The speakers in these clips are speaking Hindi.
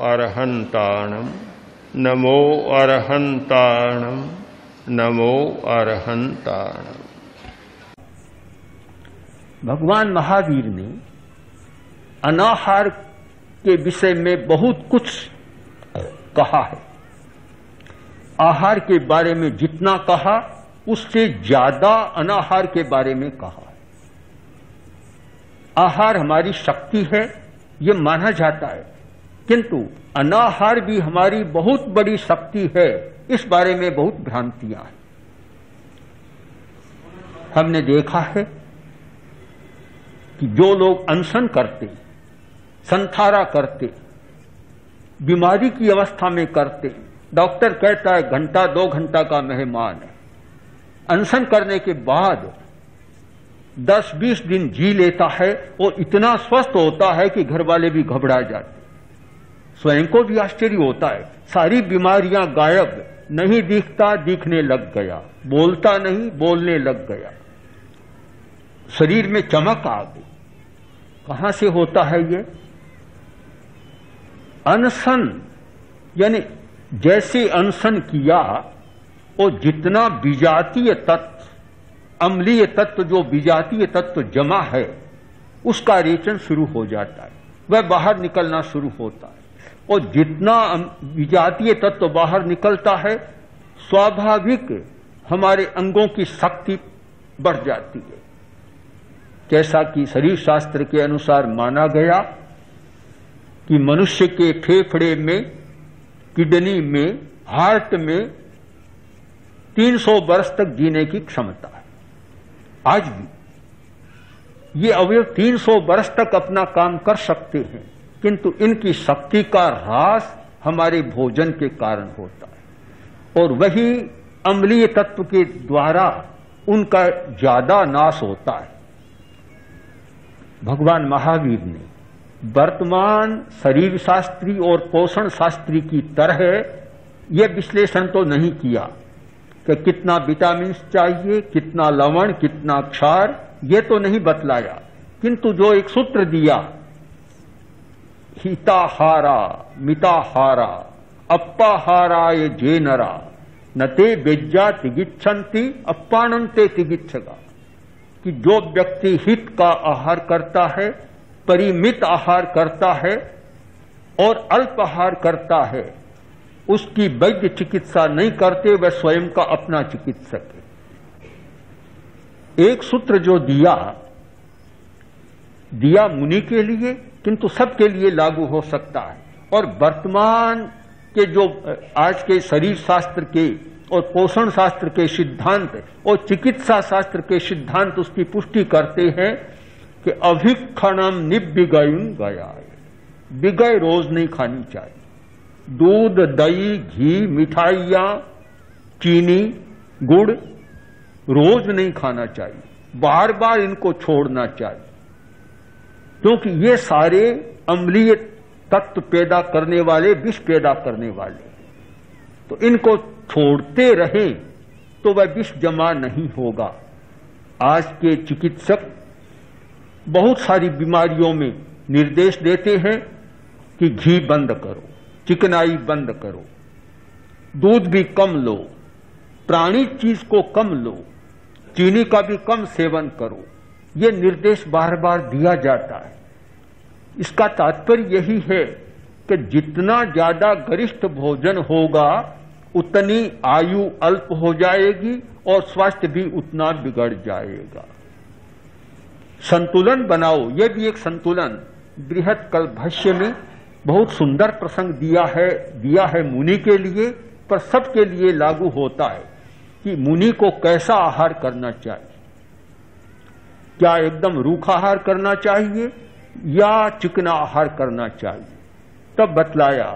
अरहन्ताणं नमो अरहन्ताणं नमो अरहन्ताणं। भगवान महावीर ने अनाहार के विषय में बहुत कुछ कहा है। आहार के बारे में जितना कहा उससे ज्यादा अनाहार के बारे में कहा है। आहार हमारी शक्ति है, ये माना जाता है, किंतु अनाहार भी हमारी बहुत बड़ी शक्ति है, इस बारे में बहुत भ्रांतियां हैं। हमने देखा है कि जो लोग अनशन करते, संथारा करते, बीमारी की अवस्था में करते, डॉक्टर कहता है घंटा 2 घंटा का मेहमान है, अनशन करने के बाद 10-20 दिन जी लेता है और इतना स्वस्थ होता है कि घर वाले भी घबरा जाते। स्वयं को भी आश्चर्य होता है, सारी बीमारियां गायब, नहीं दिखता दिखने लग गया, बोलता नहीं बोलने लग गया, शरीर में चमक आ गई। कहां से होता है ये? अनशन, यानी जैसे अनशन किया और जितना विजातीय तत्व, अम्लीय तत्व, जो विजातीय तत्व जमा है उसका रेचन शुरू हो जाता है, वह बाहर निकलना शुरू होता है। और जितना विजातीय तत्व बाहर निकलता है स्वाभाविक हमारे अंगों की शक्ति बढ़ जाती है। जैसा कि शरीर शास्त्र के अनुसार माना गया कि मनुष्य के फेफड़े में, किडनी में, हार्ट में 300 वर्ष तक जीने की क्षमता है। आज भी ये अवयव 300 वर्ष तक अपना काम कर सकते हैं, किंतु इनकी शक्ति का ह्रास हमारे भोजन के कारण होता है और वही अम्लीय तत्व के द्वारा उनका ज्यादा नाश होता है। भगवान महावीर ने वर्तमान शरीर शास्त्री और पोषण शास्त्री की तरह यह विश्लेषण तो नहीं किया कि कितना विटामिन चाहिए, कितना लवण, कितना क्षार, ये तो नहीं बतलाया, किंतु जो एक सूत्र दिया, हिताहारा मिताहारा अप्पाहाराय जेनरा न ते बेज्जा तिगिच्छन्ति अप्पानन्ते तिगिच्छगा, कि जो व्यक्ति हित का आहार करता है, परिमित आहार करता है और अल्प आहार करता है, उसकी वैद्य चिकित्सा नहीं करते, वह स्वयं का अपना चिकित्सक है। एक सूत्र जो दिया मुनि के लिए, किंतु सबके लिए लागू हो सकता है। और वर्तमान के जो आज के शरीर शास्त्र के और पोषण शास्त्र के सिद्धांत और चिकित्सा शास्त्र के सिद्धांत उसकी पुष्टि करते हैं कि अभिक्षणम निबिगयुन गया, बिगय रोज नहीं खानी चाहिए। दूध, दही, घी, मिठाइयां, चीनी, गुड़ रोज नहीं खाना चाहिए, बार बार इनको छोड़ना चाहिए, क्योंकि ये सारे अम्लीय तत्व पैदा करने वाले, विष पैदा करने वाले, तो इनको छोड़ते रहें तो वह विष जमा नहीं होगा। आज के चिकित्सक बहुत सारी बीमारियों में निर्देश देते हैं कि घी बंद करो, चिकनाई बंद करो, दूध भी कम लो, प्राणी चीज को कम लो, चीनी का भी कम सेवन करो, ये निर्देश बार बार दिया जाता है। इसका तात्पर्य यही है कि जितना ज्यादा गरिष्ठ भोजन होगा उतनी आयु अल्प हो जाएगी और स्वास्थ्य भी उतना बिगड़ जाएगा। संतुलन बनाओ, यह भी एक संतुलन बृहत कल्पभाष्य में बहुत सुंदर प्रसंग दिया है मुनि के लिए, पर सबके लिए लागू होता है कि मुनि को कैसा आहार करना चाहिए। क्या एकदम रूखा आहार करना चाहिए या चिकना आहार करना चाहिए? तब बतलाया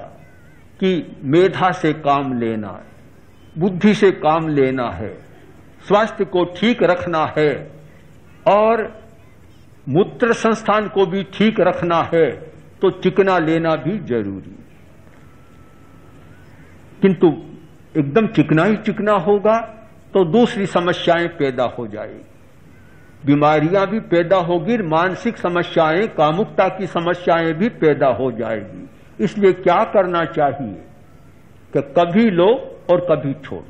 कि मेधा से काम लेना है, बुद्धि से काम लेना है, स्वास्थ्य को ठीक रखना है और मूत्र संस्थान को भी ठीक रखना है, तो चिकना लेना भी जरूरी। किंतु एकदम चिकना ही चिकना होगा तो दूसरी समस्याएं पैदा हो जाएगी, बीमारियां भी पैदा होगी, मानसिक समस्याएं, कामुकता की समस्याएं भी पैदा हो जाएगी। इसलिए क्या करना चाहिए कि कभी लो और कभी छोड़ो,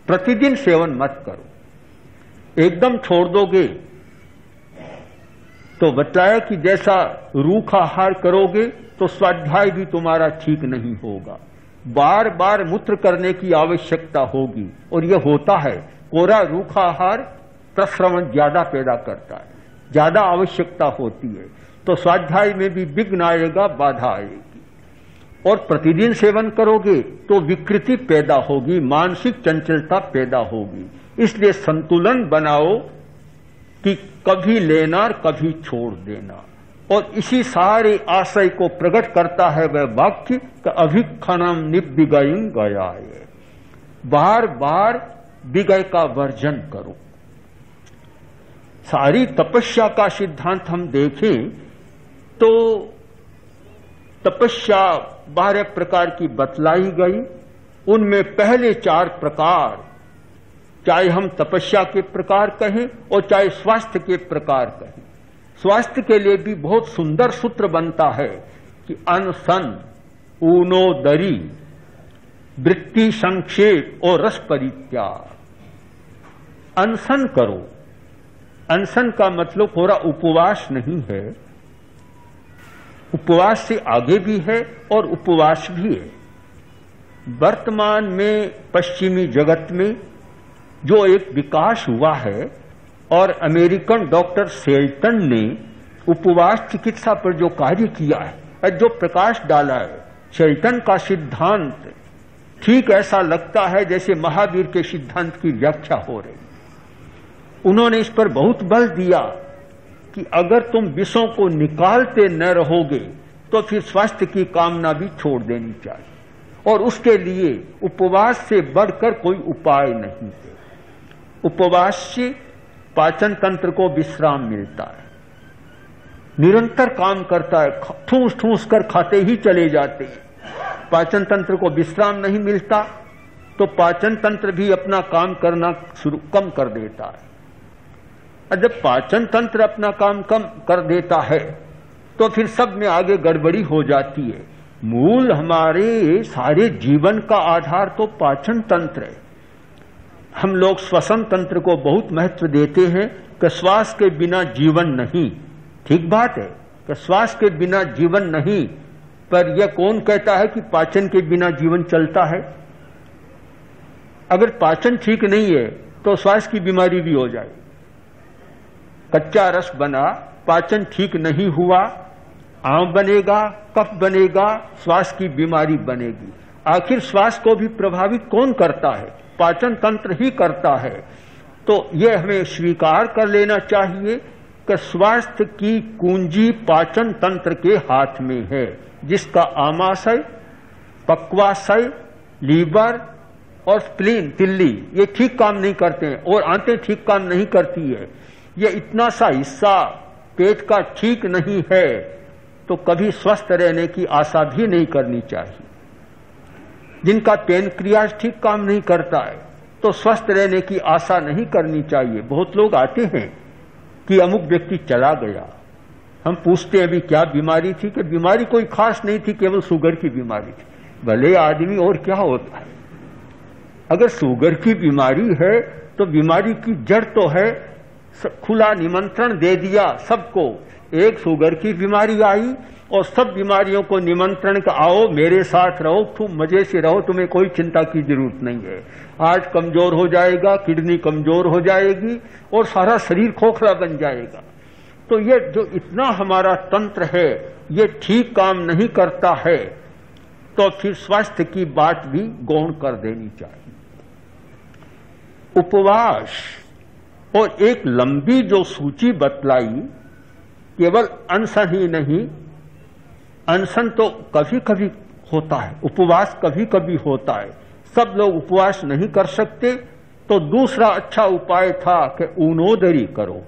प्रतिदिन सेवन मत करो। एकदम छोड़ दोगे तो बतलाया कि जैसा रूखा आहार करोगे तो स्वाध्याय भी तुम्हारा ठीक नहीं होगा, बार बार मूत्र करने की आवश्यकता होगी, और यह होता है। कोरा रूखा आहार प्रश्रवण ज्यादा पैदा करता है, ज्यादा आवश्यकता होती है, तो स्वाध्याय में भी विघ्न आएगा, बाधा आएगी। और प्रतिदिन सेवन करोगे तो विकृति पैदा होगी, मानसिक चंचलता पैदा होगी। इसलिए संतुलन बनाओ कि कभी लेना और कभी छोड़ देना। और इसी सारे आशय को प्रकट करता है वह वाक्य कि अभिक्षणम निविगयं गयाय, बार बार विगय का वर्जन करो। सारी तपस्या का सिद्धांत हम देखें तो तपस्या 12 प्रकार की बतलाई गई। उनमें पहले 4 प्रकार, चाहे हम तपस्या के प्रकार कहें और चाहे स्वास्थ्य के प्रकार कहें, स्वास्थ्य के लिए भी बहुत सुंदर सूत्र बनता है कि अनशन, ऊनोदरी, वृत्ति संक्षेप और रस परित्याग। अनशन करो। अनशन का मतलब पूरा उपवास नहीं है, उपवास से आगे भी है और उपवास भी है। वर्तमान में पश्चिमी जगत में जो एक विकास हुआ है, और अमेरिकन डॉक्टर शेल्टन ने उपवास चिकित्सा पर जो कार्य किया है, जो प्रकाश डाला है, शेल्टन का सिद्धांत ठीक ऐसा लगता है जैसे महावीर के सिद्धांत की व्याख्या हो रही। उन्होंने इस पर बहुत बल दिया कि अगर तुम विषों को निकालते न रहोगे तो फिर स्वास्थ्य की कामना भी छोड़ देनी चाहिए, और उसके लिए उपवास से बढ़कर कोई उपाय नहीं है। उपवास से पाचन तंत्र को विश्राम मिलता है, निरंतर काम करता है, ठूस ठूस कर खाते ही चले जाते हैं। पाचन तंत्र को विश्राम नहीं मिलता तो पाचन तंत्र भी अपना काम करना कम कर देता है, और जब पाचन तंत्र अपना काम कम कर देता है तो फिर सब में आगे गड़बड़ी हो जाती है। मूल हमारे सारे जीवन का आधार तो पाचन तंत्र है। हम लोग श्वसन तंत्र को बहुत महत्व देते हैं कि श्वास के बिना जीवन नहीं। ठीक बात है कि श्वास के बिना जीवन नहीं, पर यह कौन कहता है कि पाचन के बिना जीवन चलता है? अगर पाचन ठीक नहीं है तो श्वास की बीमारी भी हो जाए। कच्चा रस बना, पाचन ठीक नहीं हुआ, आम बनेगा, कफ बनेगा, श्वास की बीमारी बनेगी। आखिर श्वास को भी प्रभावित कौन करता है? पाचन तंत्र ही करता है। तो यह हमें स्वीकार कर लेना चाहिए कि स्वास्थ्य की कुंजी पाचन तंत्र के हाथ में है, जिसका आमाशय, पक्वाशय, लीवर और स्प्लीन, तिल्ली, ये ठीक काम नहीं करते हैं, और आंतें ठीक काम नहीं करती है। ये इतना सा हिस्सा पेट का ठीक नहीं है तो कभी स्वस्थ रहने की आशा भी नहीं करनी चाहिए। जिनका पेनक्रियाज ठीक काम नहीं करता है तो स्वस्थ रहने की आशा नहीं करनी चाहिए। बहुत लोग आते हैं कि अमुक व्यक्ति चला गया, हम पूछते हैं अभी क्या बीमारी थी, कि बीमारी कोई खास नहीं थी, केवल शुगर की बीमारी थी। भले आदमी, और क्या होता है? अगर शुगर की बीमारी है तो बीमारी की जड़ तो है, खुला निमंत्रण दे दिया सबको। एक शुगर की बीमारी आई और सब बीमारियों को निमंत्रण का, आओ मेरे साथ रहो, तुम मजे से रहो, तुम्हें कोई चिंता की जरूरत नहीं है। हार्ट कमजोर हो जाएगा, किडनी कमजोर हो जाएगी और सारा शरीर खोखला बन जाएगा। तो ये जो इतना हमारा तंत्र है ये ठीक काम नहीं करता है, तो फिर स्वास्थ्य की बात भी गौण कर देनी चाहिए। उपवास और एक लंबी जो सूची बतलाई, केवल अनशन ही नहीं, अनशन तो कभी कभी होता है, उपवास कभी कभी होता है। सब लोग उपवास नहीं कर सकते, तो दूसरा अच्छा उपाय था कि ऊनोदरी करो।